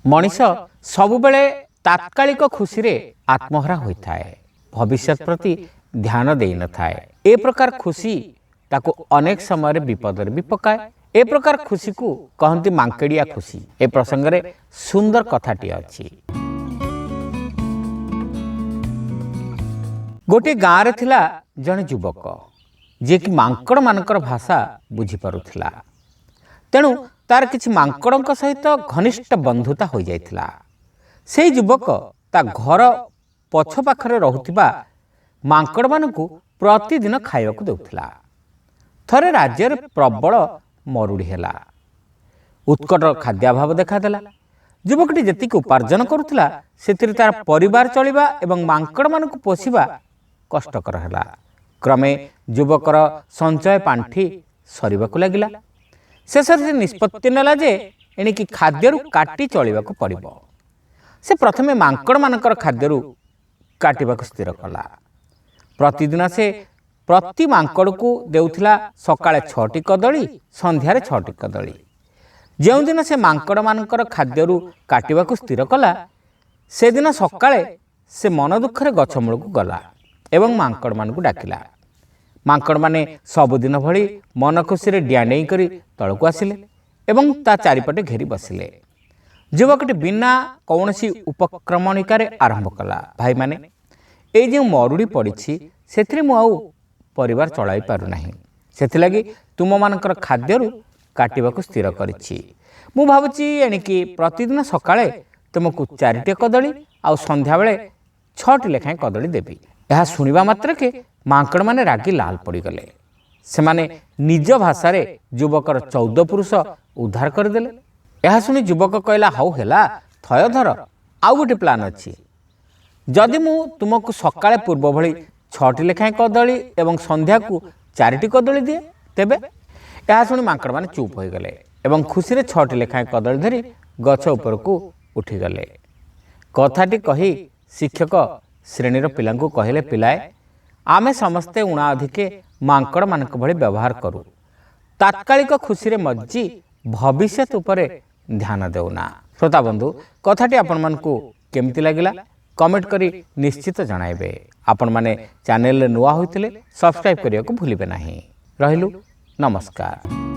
मनीष सबुबले तात्कालिक खुशी रे आत्महरा होता है, भविष्य प्रति ध्यान दे न थाए। ए प्रकार खुशी ताको अनेक समय विपद भी पकाए। ए प्रकार खुशी को कहती मांकेड़िया खुशी। ए प्रसंग रे सुंदर कथाटी अछि। गोटे गाँव थिला जने युवक जे कि मांकड़ मानकर भाषा बुझी पारुथिला। तेणु तार किछि मांकड़क सहित घनिष्ठ बंधुता हो जाइथिला। से युवक ता घर पछ पाखरे रहुथिबा मांकड़ मानकु प्रतिदिन खाइबाकु देउथिला। थरे राज्य रे प्रबल मरुड़ी हेला। उत्कट खाद्याभाव देखादेला। युवकटी जेतिक उपार्जन करुथिला सेतिरे तार परिवार चलिबा एवं मांकड़ मानकु पोषिबा कष्टकर हेला। क्रमे युवकर संचय पांठी सरिबाकु लागिला। शेषर से निष्पत्ति नेला जे एणिकी खाद्यरू काटी चलिबाकु पड़िबो। से प्रथमे मांकड़ मानकर खाद्यरू काटिबाकु स्थिर कला। प्रतिदिन से प्रति मांकड़ को देउथिला सकाळे 6टी कदली, संध्यारे 6टी कदली। जेउ दिन से मांकड़ मानकर खाद्यरू काटिबाकु स्थिर कला से दिन सकाळे से मन दुखरे गछ मूलकु गला एवं मांकड़ मानकु डाकिला। मांकड़ माने सबुदिन भली मन खुशी रे डियाडेई करी तळकु आसिले एवं ता चारिपटे घेरी बसिले। युवकटी बिना कौनसी उपक्रमणिकारे आरंभ कला। भाई माने ए जे मरुड़ी पड़िछि सेथिरे मु आउ परिवार चलाई पारु नाही, सेथिलागी तुम मानकर खाद्यरू काटिबाकु स्थिर करिछि। मु भाबुछि एणिकी प्रतिदिन सकाळे तुमको 4टी कदली आउ संध्या बेले 6टी लेखाएं कदली देबी। यह सुनिबा मात्र के मांकड़ माने रागी लाल पड़ी गले। से माने निज भाषा रे युवकर 14 पुरुष उद्धार करदेले। यह सुनी युवक कहला हाउ हेला थय धर आउ गोटे प्लान अछि। जदि मु तुमको सकाळे पूर्व भली 6टी लेखाएं कदली एवं संध्या को 4टी कदली दिए तेबे। यह सुनी मांकड़ माने चुप हो गले एवं खुशी रे 6टी लेखाएं कदली धरी गछ ऊपर को उठी गले। कथाटी कही शिक्षक श्रेणीर पिलांकु कहले, पिलाए आमे समस्ते उणा अधिके मांकड़ मानक भली व्यवहार करू। तात्कालिक खुशी रे मज्जी भविष्य उपरे ध्यान देउना। श्रोता बंधु, कथाटी आपण मानकु केमति लागिला कमेंट करी निश्चित जणाइबे। आपण माने चैनल रे नुआ होइतिले सब्सक्राइब करिया को भूलिबे नाही। रहिलु, नमस्कार।